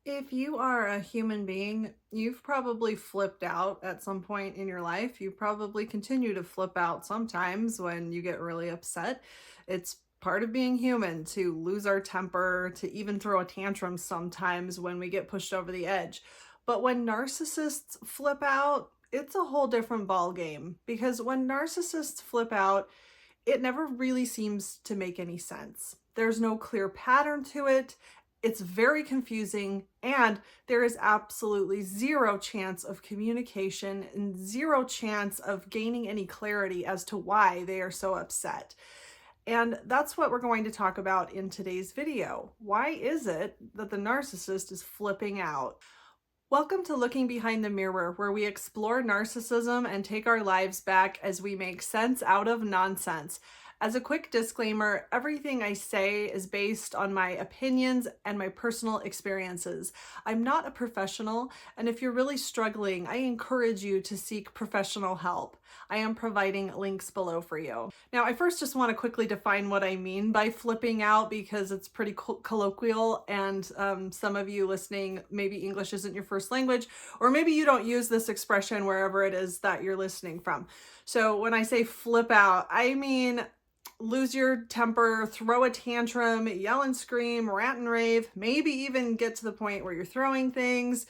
If you are a human being, you've probably flipped out at some point in your life. You probably continue to flip out sometimes when you get really upset. It's part of being human to lose our temper, to even throw a tantrum sometimes when we get pushed over the edge. But when narcissists flip out, it's a whole different ball game because when narcissists flip out, it never really seems to make any sense. There's no clear pattern to it. It's very confusing, and there is absolutely zero chance of communication and zero chance of gaining any clarity as to why they are so upset. And that's what we're going to talk about in today's video. Why is it that the narcissist is flipping out? Welcome to Looking Behind the Mirror, where we explore narcissism and take our lives back as we make sense out of nonsense. As a quick disclaimer, everything I say is based on my opinions and my personal experiences. I'm not a professional, and if you're really struggling, I encourage you to seek professional help. I am providing links below for you. Now, I first just want to quickly define what I mean by flipping out because it's pretty colloquial, and some of you listening, maybe English isn't your first language, or maybe you don't use this expression wherever it is that you're listening from. So when I say flip out, I mean lose your temper, throw a tantrum, yell and scream, rant and rave, maybe even get to the point where you're throwing things.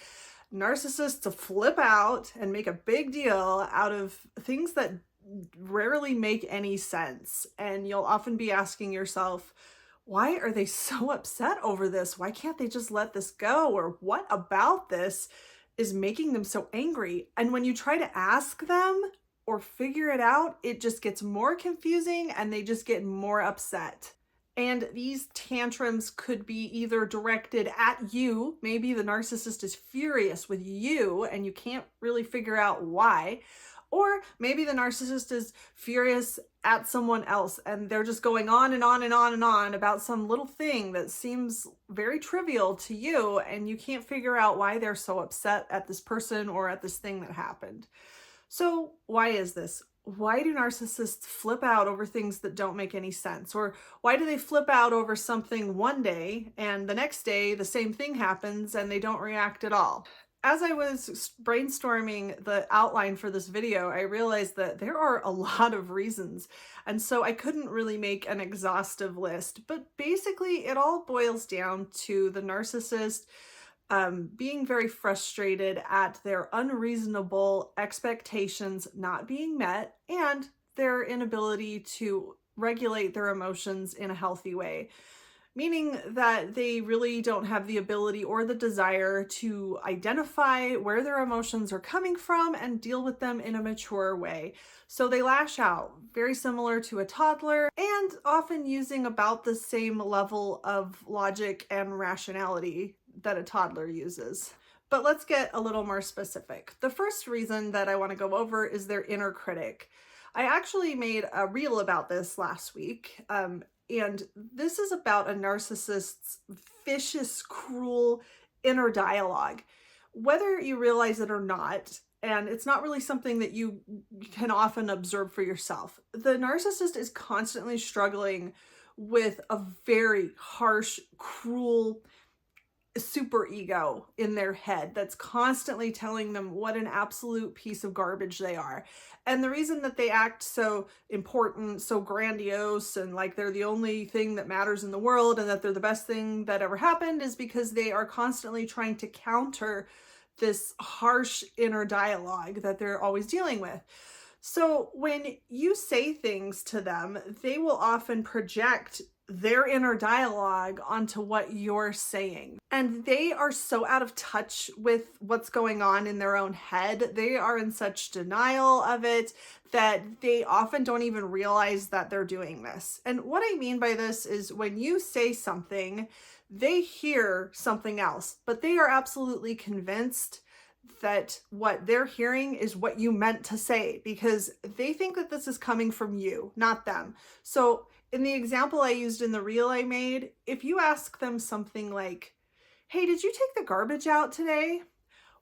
Narcissists flip out and make a big deal out of things that rarely make any sense. And you'll often be asking yourself, why are they so upset over this? Why can't they just let this go? Or what about this is making them so angry? And when you try to ask them or figure it out, it just gets more confusing and they just get more upset. And these tantrums could be either directed at you. Maybe the narcissist is furious with you and you can't really figure out why. Or maybe the narcissist is furious at someone else and they're just going on and on and on and on about some little thing that seems very trivial to you and you can't figure out why they're so upset at this person or at this thing that happened. So why is this? Why do narcissists flip out over things that don't make any sense? Or why do they flip out over something one day and the next day the same thing happens and they don't react at all? As I was brainstorming the outline for this video, I realized that there are a lot of reasons. And so I couldn't really make an exhaustive list, but basically it all boils down to the narcissist being very frustrated at their unreasonable expectations not being met and their inability to regulate their emotions in a healthy way, meaning that they really don't have the ability or the desire to identify where their emotions are coming from and deal with them in a mature way. So they lash out, very similar to a toddler, and often using about the same level of logic and rationality that a toddler uses. But let's get a little more specific. The first reason that I want to go over is their inner critic. I actually made a reel about this last week, and this is about a narcissist's vicious, cruel inner dialogue. Whether you realize it or not, and it's not really something that you can often observe for yourself, the narcissist is constantly struggling with a very harsh, cruel, super ego in their head that's constantly telling them what an absolute piece of garbage they are. And the reason that they act so important, so grandiose, and like they're the only thing that matters in the world and that they're the best thing that ever happened is because they are constantly trying to counter this harsh inner dialogue that they're always dealing with. So when you say things to them, they will often project their inner dialogue onto what you're saying. And they are so out of touch with what's going on in their own head. They are in such denial of it that they often don't even realize that they're doing this. And what I mean by this is when you say something, they hear something else, but they are absolutely convinced that what they're hearing is what you meant to say because they think that this is coming from you, not them. So in the example I used in the reel I made, if you ask them something like, hey, did you take the garbage out today?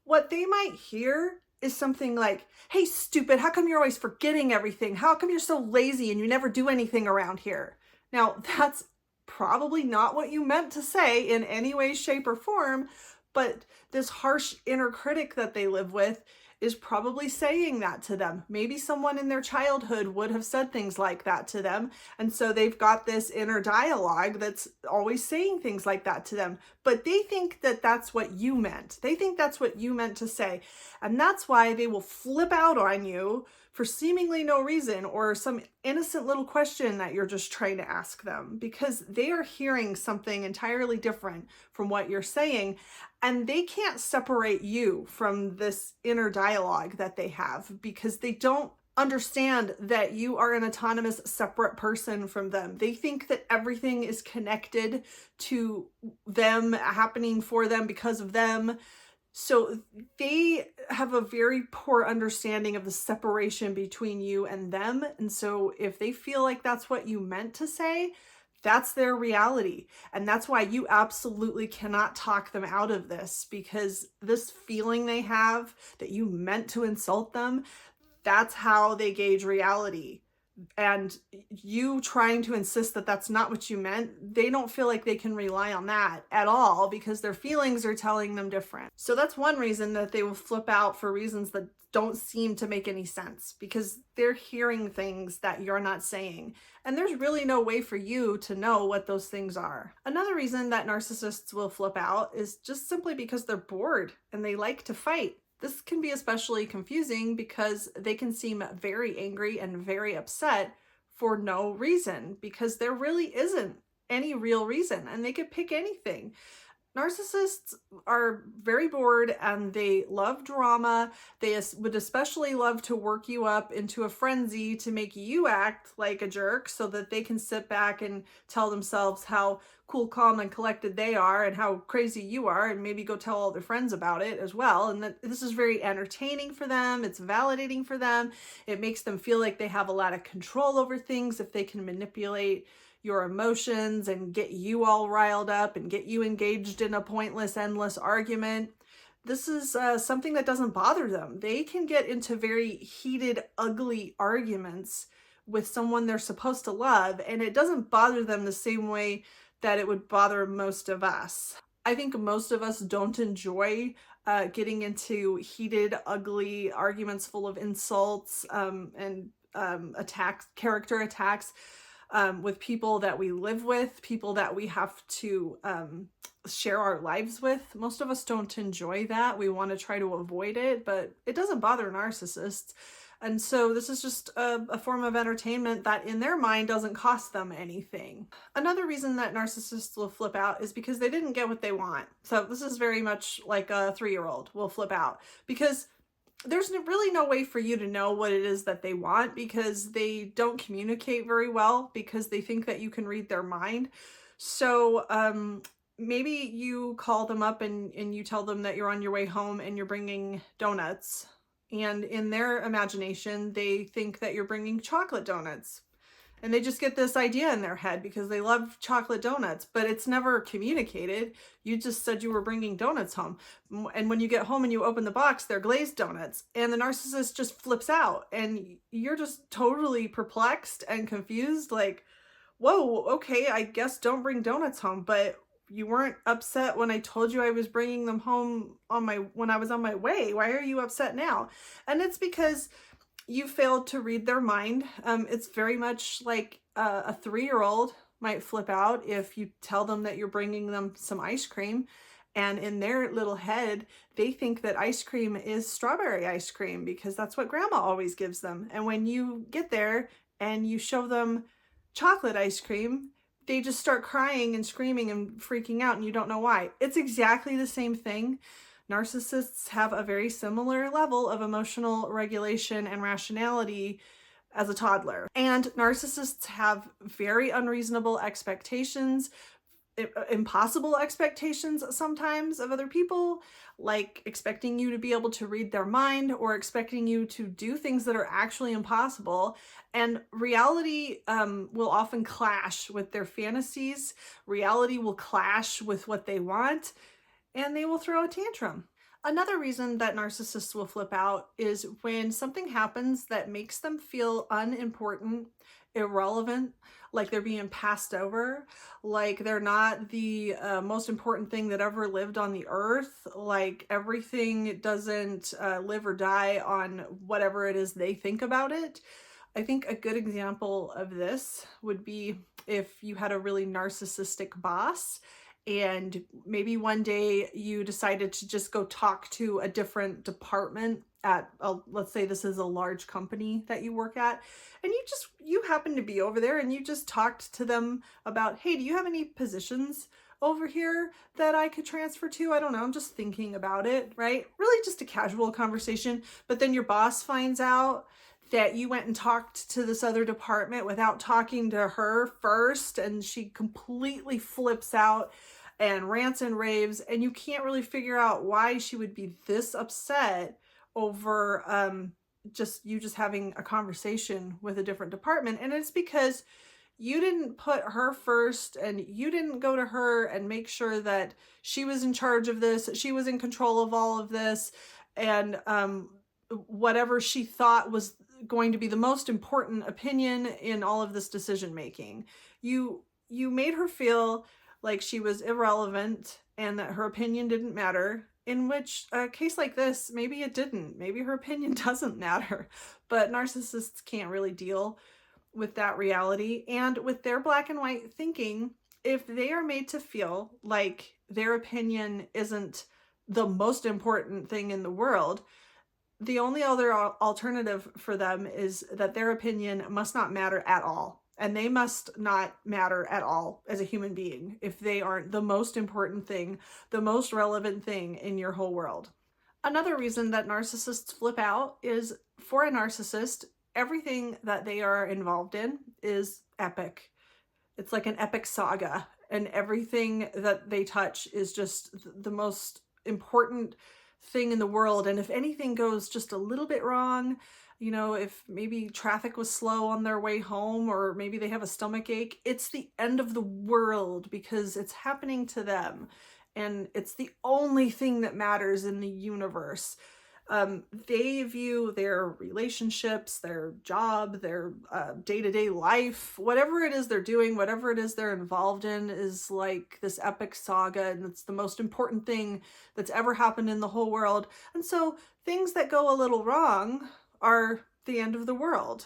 What they might hear is something like, hey, stupid, how come you're always forgetting everything? How come you're so lazy and you never do anything around here? Now, that's probably not what you meant to say in any way, shape, or form, but this harsh inner critic that they live with is probably saying that to them. Maybe someone in their childhood would have said things like that to them. And so they've got this inner dialogue that's always saying things like that to them. But they think that that's what you meant. They think that's what you meant to say. And that's why they will flip out on you for seemingly no reason or some innocent little question that you're just trying to ask them, because they are hearing something entirely different from what you're saying. And they can't separate you from this inner dialogue that they have, because they don't understand that you are an autonomous, separate person from them. They think that everything is connected to them, happening for them, because of them. So they have a very poor understanding of the separation between you and them. And so if they feel like that's what you meant to say, that's their reality. And that's why you absolutely cannot talk them out of this, because this feeling they have that you meant to insult them, that's how they gauge reality. And you trying to insist that that's not what you meant, they don't feel like they can rely on that at all, because their feelings are telling them different. So that's one reason that they will flip out, for reasons that don't seem to make any sense, because they're hearing things that you're not saying. And there's really no way for you to know what those things are. Another reason that narcissists will flip out is just simply because they're bored and they like to fight. This can be especially confusing because they can seem very angry and very upset for no reason, because there really isn't any real reason, and they could pick anything. Narcissists are very bored and they love drama. They would especially love to work you up into a frenzy to make you act like a jerk, so that they can sit back and tell themselves how cool, calm, and collected they are, and how crazy you are, and maybe go tell all their friends about it as well. And that this is very entertaining for them. It's validating for them. It makes them feel like they have a lot of control over things if they can manipulate your emotions and get you all riled up and get you engaged in a pointless, endless argument. This is something that doesn't bother them. They can get into very heated, ugly arguments with someone they're supposed to love, and it doesn't bother them the same way that it would bother most of us. I think most of us don't enjoy getting into heated, ugly arguments full of insults and attacks, character attacks, with people that we live with, people that we have to share our lives with. Most of us don't enjoy that. We want to try to avoid it, but it doesn't bother narcissists. And so this is just a form of entertainment that in their mind doesn't cost them anything. Another reason that narcissists will flip out is because they didn't get what they want. So this is very much like a 3-year-old will flip out, because there's really no way for you to know what it is that they want, because they don't communicate very well, because they think that you can read their mind. So maybe you call them up and you tell them that you're on your way home and you're bringing donuts. And in their imagination, they think that you're bringing chocolate donuts. And they just get this idea in their head because they love chocolate donuts, but it's never communicated. You just said you were bringing donuts home. And when you get home and you open the box, they're glazed donuts. And the narcissist just flips out and you're just totally perplexed and confused. Like, whoa, okay, I guess don't bring donuts home. But you weren't upset when I told you I was bringing them home when I was on my way. Why are you upset now? And it's because you failed to read their mind. It's very much like a 3-year-old might flip out if you tell them that you're bringing them some ice cream. And in their little head, they think that ice cream is strawberry ice cream because that's what grandma always gives them. And when you get there and you show them chocolate ice cream, they just start crying and screaming and freaking out, and you don't know why. It's exactly the same thing. Narcissists have a very similar level of emotional regulation and rationality as a toddler. And narcissists have very unreasonable expectations, impossible expectations sometimes of other people, like expecting you to be able to read their mind or expecting you to do things that are actually impossible. And reality will often clash with their fantasies. Reality will clash with what they want, and they will throw a tantrum. Another reason that narcissists will flip out is when something happens that makes them feel unimportant, irrelevant, like they're being passed over, like they're not the most important thing that ever lived on the earth, like everything doesn't live or die on whatever it is they think about it. I think a good example of this would be if you had a really narcissistic boss and maybe one day you decided to just go talk to a different department at let's say this is a large company that you work at, and you happen to be over there and you just talked to them about, hey, do you have any positions over here that I could transfer to? I don't know, I'm just thinking about it, right? Really just a casual conversation. But then your boss finds out that you went and talked to this other department without talking to her first, and she completely flips out and rants and raves, and you can't really figure out why she would be this upset over just having a conversation with a different department. And it's because you didn't put her first, and you didn't go to her and make sure that she was in charge of this, she was in control of all of this, and whatever she thought was going to be the most important opinion in all of this decision making. You made her feel like she was irrelevant and that her opinion didn't matter, in which a case like this, maybe it didn't. Maybe her opinion doesn't matter. But narcissists can't really deal with that reality. And with their black and white thinking, if they are made to feel like their opinion isn't the most important thing in the world, the only other alternative for them is that their opinion must not matter at all. And they must not matter at all as a human being if they aren't the most important thing, the most relevant thing in your whole world. Another reason that narcissists flip out is, for a narcissist, everything that they are involved in is epic. It's like an epic saga, and everything that they touch is just the most important thing in the world. And if anything goes just a little bit wrong, you know, if maybe traffic was slow on their way home, or maybe they have a stomach ache, it's the end of the world because it's happening to them. And it's the only thing that matters in the universe. They view their relationships, their job, their day-to-day life, whatever it is they're doing, whatever it is they're involved in, is like this epic saga, and it's the most important thing that's ever happened in the whole world. And so things that go a little wrong are the end of the world.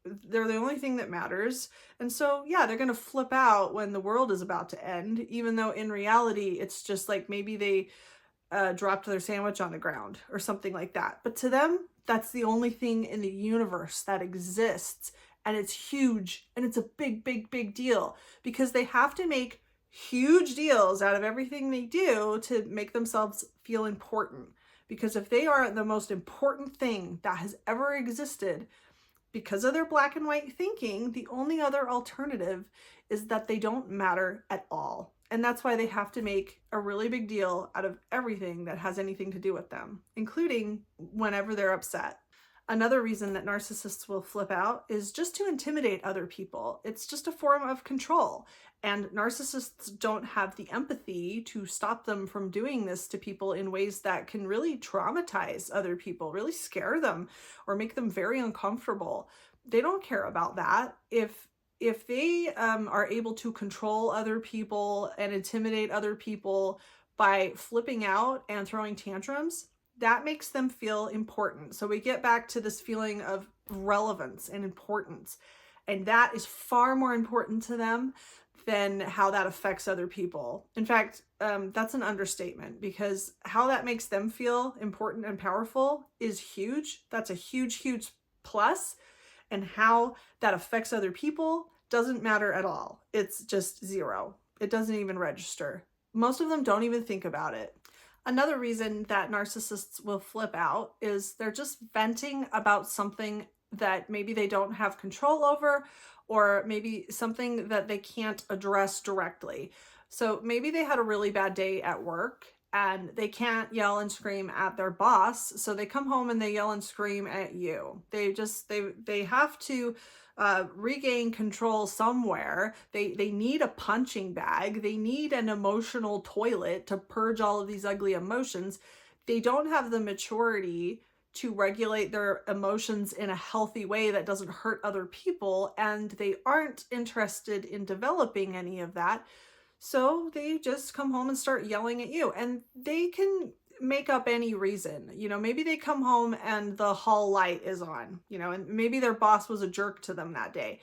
They're the only thing that matters. And so, yeah, they're going to flip out when the world is about to end, even though in reality, it's just like maybe they dropped their sandwich on the ground or something like that. But to them, that's the only thing in the universe that exists. And it's huge. And it's a big, big, big deal, because they have to make huge deals out of everything they do to make themselves feel important. Because if they are the most important thing that has ever existed, because of their black and white thinking, the only other alternative is that they don't matter at all. And that's why they have to make a really big deal out of everything that has anything to do with them, including whenever they're upset. Another reason that narcissists will flip out is just to intimidate other people. It's just a form of control. And narcissists don't have the empathy to stop them from doing this to people in ways that can really traumatize other people, really scare them, or make them very uncomfortable. They don't care about that. If they are able to control other people and intimidate other people by flipping out and throwing tantrums, that makes them feel important. So we get back to this feeling of relevance and importance. And that is far more important to them than how that affects other people. In fact, that's an understatement, because how that makes them feel important and powerful is huge. That's a huge, huge plus. And how that affects other people doesn't matter at all. It's just zero. It doesn't even register. Most of them don't even think about it. Another reason that narcissists will flip out is they're just venting about something that maybe they don't have control over, or maybe something that they can't address directly. So maybe they had a really bad day at work and they can't yell and scream at their boss. So they come home and they yell and scream at you. They have to regain control somewhere. They need a punching bag. They need an emotional toilet to purge all of these ugly emotions. They don't have the maturity to regulate their emotions in a healthy way that doesn't hurt other people, and they aren't interested in developing any of that. So they just come home and start yelling at you, and they can make up any reason. Maybe they come home and the hall light is on, and maybe their boss was a jerk to them that day.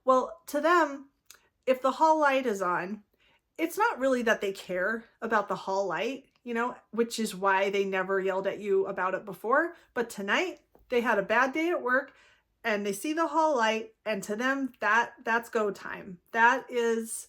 Well, to them, if the hall light is on, it's not really that they care about the hall light, which is why they never yelled at you about it before. But tonight they had a bad day at work and they see the hall light, and to them that's go time. That is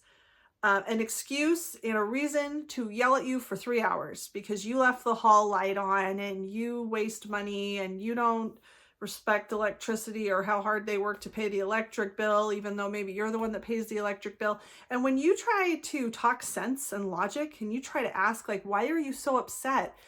an excuse and a reason to yell at you for 3 hours because you left the hall light on and you waste money and you don't respect electricity or how hard they work to pay the electric bill, even though maybe you're the one that pays the electric bill. And when you try to talk sense and logic and you try to ask, like, why are you so upset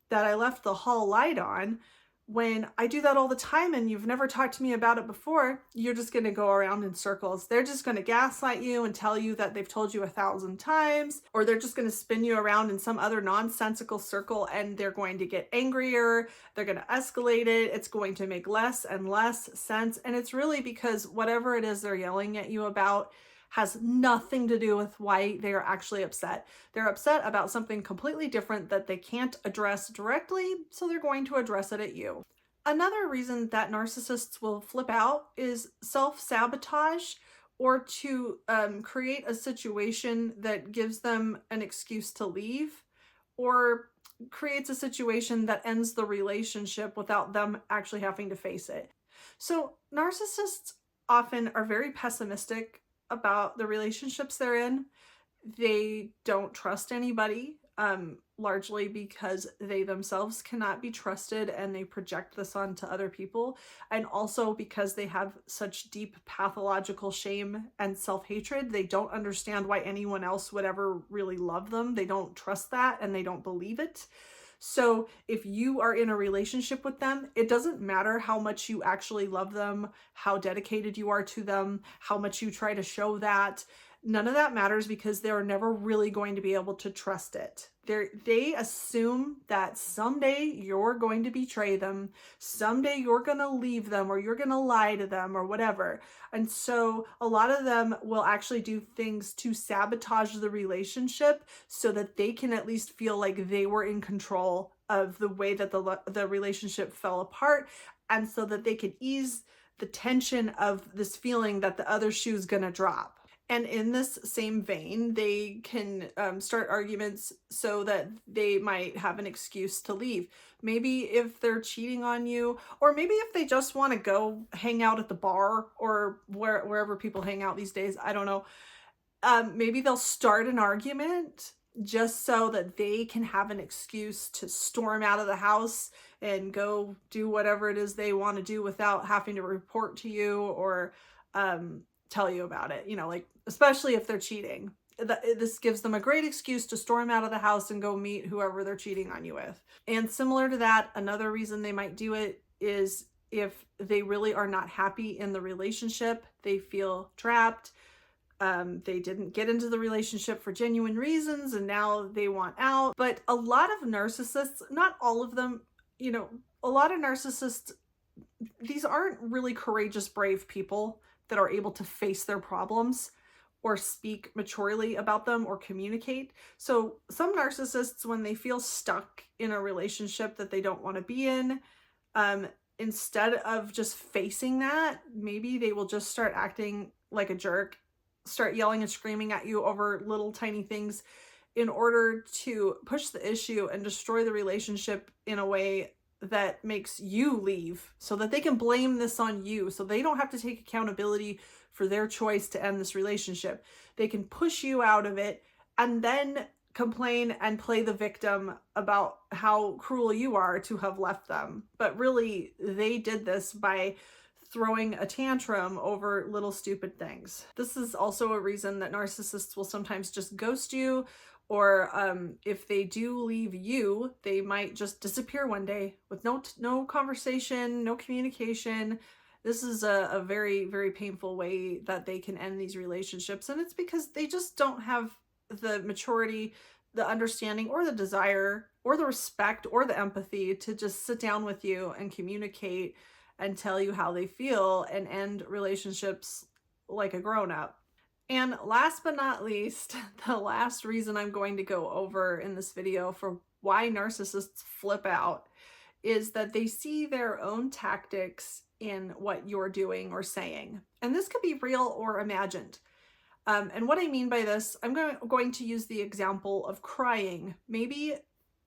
that I left the hall light on? When I do that all the time and you've never talked to me about it before, you're just going to go around in circles. They're just going to gaslight you and tell you that they've told you 1,000 times, or they're just going to spin you around in some other nonsensical circle, and they're going to get angrier. They're going to escalate it. It's going to make less and less sense. And it's really because whatever it is they're yelling at you about has nothing to do with why they are actually upset. They're upset about something completely different that they can't address directly, so they're going to address it at you. Another reason that narcissists will flip out is self-sabotage, or to create a situation that gives them an excuse to leave, or creates a situation that ends the relationship without them actually having to face it. So narcissists often are very pessimistic about the relationships they're in. They don't trust anybody, largely because they themselves cannot be trusted, and they project this onto other people. And also because they have such deep pathological shame and self-hatred, they don't understand why anyone else would ever really love them. They don't trust that, and they don't believe it. So if you are in a relationship with them, it doesn't matter how much you actually love them, how dedicated you are to them, how much you try to show that. None of that matters because they're never really going to be able to trust it. They assume that someday you're going to betray them, someday you're going to leave them, or you're going to lie to them, or whatever. And so a lot of them will actually do things to sabotage the relationship so that they can at least feel like they were in control of the way that the relationship fell apart, and so that they can ease the tension of this feeling that the other shoe's going to drop. And in this same vein, they can start arguments so that they might have an excuse to leave. Maybe if they're cheating on you, or maybe if they just want to go hang out at the bar or wherever people hang out these days. I don't know. Maybe they'll start an argument just so that they can have an excuse to storm out of the house and go do whatever it is they want to do without having to report to you or tell you about it, like, especially if they're cheating. This gives them a great excuse to storm out of the house and go meet whoever they're cheating on you with. And similar to that, another reason they might do it is if they really are not happy in the relationship, they feel trapped. They didn't get into the relationship for genuine reasons and now they want out. But a lot of narcissists, not all of them, a lot of narcissists, these aren't really courageous, brave people that are able to face their problems or speak maturely about them or communicate. So some narcissists, when they feel stuck in a relationship that they don't want to be in, instead of just facing that, maybe they will just start acting like a jerk, start yelling and screaming at you over little tiny things in order to push the issue and destroy the relationship in a way that makes you leave, so that they can blame this on you, so they don't have to take accountability for their choice to end this relationship. They can push you out of it and then complain and play the victim about how cruel you are to have left them. But really, they did this by throwing a tantrum over little stupid things. This is also a reason that narcissists will sometimes just ghost you, or if they do leave you, they might just disappear one day with no conversation, no communication. This is a very, very painful way that they can end these relationships. And it's because they just don't have the maturity the understanding or the desire or the respect or the empathy to just sit down with you and communicate and tell you how they feel and end relationships like a grown-up. And last but not least, the last reason I'm going to go over in this video for why narcissists flip out is that they see their own tactics in what you're doing or saying. And this could be real or imagined. And what I mean by this, I'm going to use the example of crying. Maybe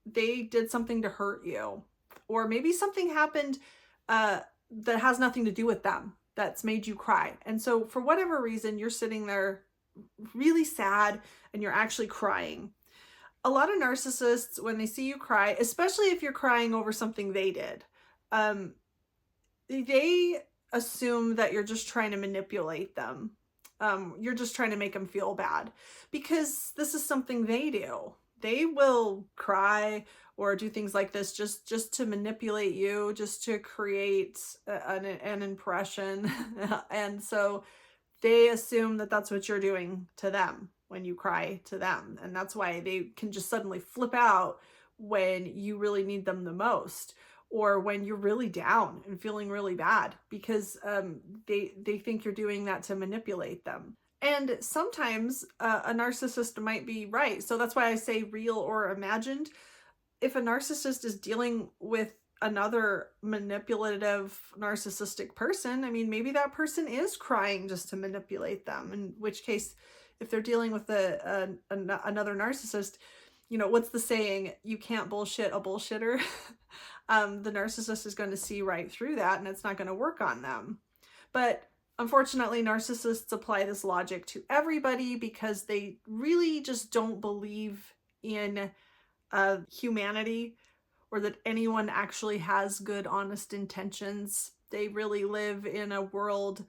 they did something to hurt you, or maybe something happened that has nothing to do with them that's made you cry. And so for whatever reason, you're sitting there really sad and you're actually crying. A lot of narcissists, when they see you cry, especially if you're crying over something they did, they assume that you're just trying to manipulate them. You're just trying to make them feel bad because this is something they do. They will cry or do things like this just to manipulate you, just to create an impression. And so they assume that that's what you're doing to them when you cry to them. And that's why they can just suddenly flip out when you really need them the most, or when you're really down and feeling really bad, because they think you're doing that to manipulate them. And sometimes a narcissist might be right. So that's why I say real or imagined. If a narcissist is dealing with another manipulative narcissistic person, I mean, maybe that person is crying just to manipulate them, in which case, if they're dealing with another narcissist, you know, what's the saying? You can't bullshit a bullshitter. The narcissist is going to see right through that, and it's not going to work on them. But unfortunately, narcissists apply this logic to everybody because they really just don't believe in humanity, or that anyone actually has good, honest intentions. They really live in a world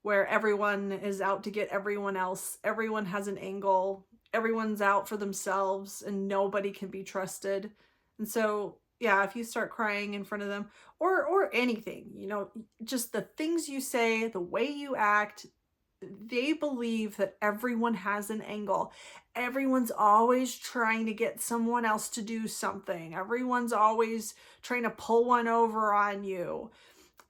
where everyone is out to get everyone else. Everyone has an angle. Everyone's out for themselves and nobody can be trusted. And so, yeah, if you start crying in front of them or anything, you know, just the things you say, the way you act, they believe that everyone has an angle. Everyone's always trying to get someone else to do something. Everyone's always trying to pull one over on you.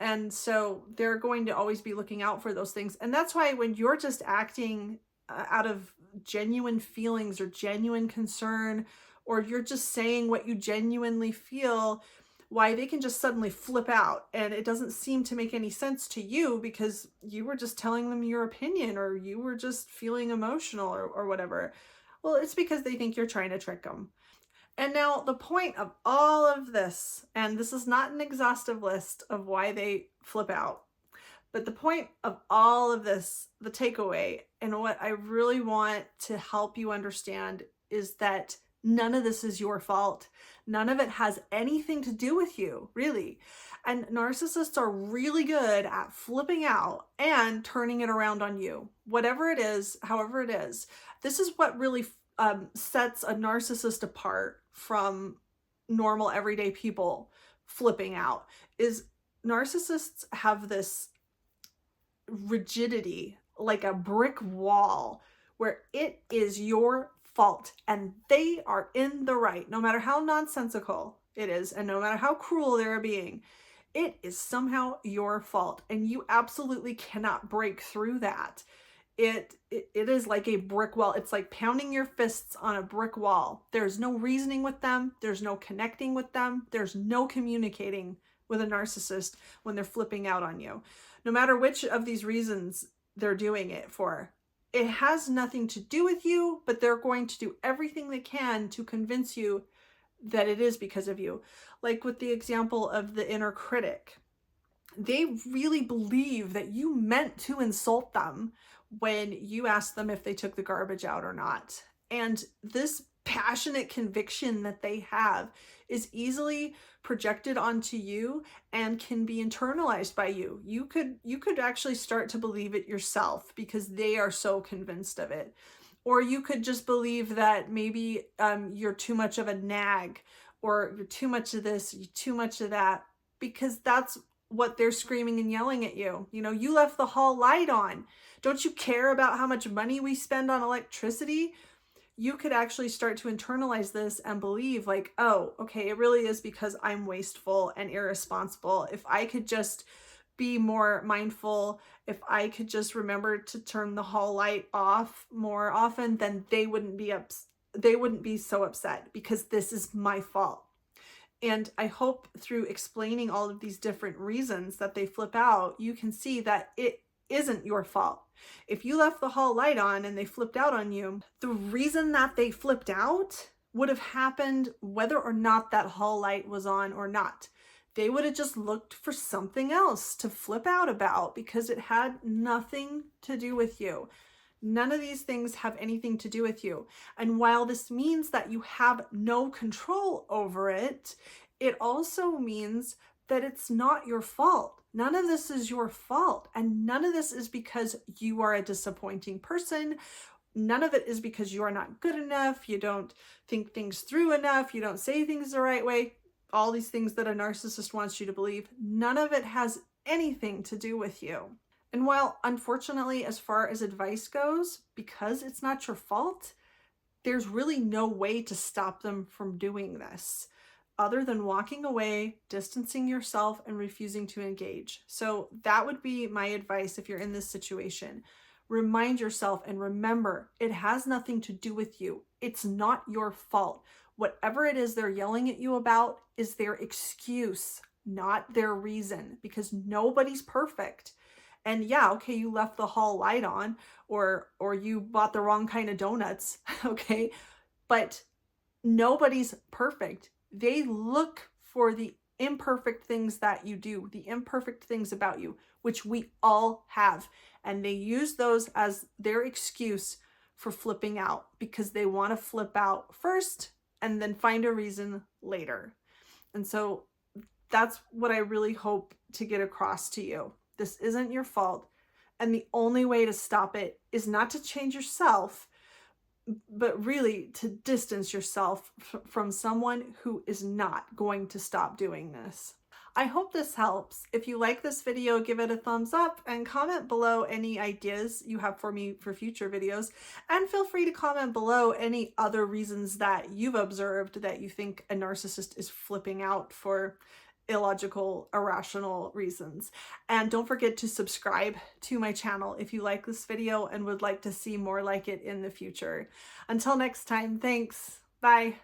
And so they're going to always be looking out for those things. And that's why when you're just acting out of genuine feelings or genuine concern, or you're just saying what you genuinely feel, why they can just suddenly flip out. And it doesn't seem to make any sense to you because you were just telling them your opinion, or you were just feeling emotional or whatever. Well, it's because they think you're trying to trick them. And now the point of all of this, and this is not an exhaustive list of why they flip out, but the point of all of this, the takeaway, and what I really want to help you understand is that none of this is your fault. None of it has anything to do with you, really. And narcissists are really good at flipping out and turning it around on you. Whatever it is, however it is. This is what really sets a narcissist apart from normal everyday people flipping out, is narcissists have this rigidity, like a brick wall, where it is your fault and they are in the right, no matter how nonsensical it is and no matter how cruel they're being. It is somehow your fault, and you absolutely cannot break through that. It is like a brick wall. It's like pounding your fists on a brick wall. There's no reasoning with them. There's no connecting with them. There's no communicating with a narcissist when they're flipping out on you. No matter which of these reasons they're doing it for, it has nothing to do with you, but they're going to do everything they can to convince you that it is because of you. Like with the example of the inner critic. They really believe that you meant to insult them when you asked them if they took the garbage out or not. And this passionate conviction that they have is easily projected onto you and can be internalized by you. You could actually start to believe it yourself because they are so convinced of it. Or you could just believe that maybe you're too much of a nag, or you're too much of this, you're too much of that, because that's what they're screaming and yelling at you. You know, you left the hall light on. Don't you care about how much money we spend on electricity? you could actually start to internalize this and believe like, oh, okay, it really is because I'm wasteful and irresponsible. If I could just be more mindful, if I could just remember to turn the hall light off more often, then they wouldn't be so upset because this is my fault. And I hope through explaining all of these different reasons that they flip out, you can see that it isn't your fault. If you left the hall light on and they flipped out on you, the reason that they flipped out would have happened whether or not that hall light was on or not. They would have just looked for something else to flip out about because it had nothing to do with you. None of these things have anything to do with you. And while this means that you have no control over it, it also means that it's not your fault. None of this is your fault. And none of this is because you are a disappointing person. None of it is because you are not good enough. You don't think things through enough. You don't say things the right way. All these things that a narcissist wants you to believe. None of it has anything to do with you. And while, unfortunately, as far as advice goes, because it's not your fault, there's really no way to stop them from doing this other than walking away, distancing yourself, and refusing to engage. So that would be my advice if you're in this situation. Remind yourself and remember, it has nothing to do with you. It's not your fault. Whatever it is they're yelling at you about is their excuse, not their reason, because nobody's perfect. And yeah, okay, you left the hall light on or you bought the wrong kind of donuts, okay? But nobody's perfect. They look for the imperfect things that you do, the imperfect things about you, which we all have. And they use those as their excuse for flipping out because they want to flip out first and then find a reason later. And so that's what I really hope to get across to you. This isn't your fault. And the only way to stop it is not to change yourself, but really to distance yourself from someone who is not going to stop doing this. I hope this helps. If you like this video, give it a thumbs up and comment below any ideas you have for me for future videos. And feel free to comment below any other reasons that you've observed that you think a narcissist is flipping out for illogical, irrational reasons. And don't forget to subscribe to my channel if you like this video and would like to see more like it in the future. Until next time, thanks. Bye.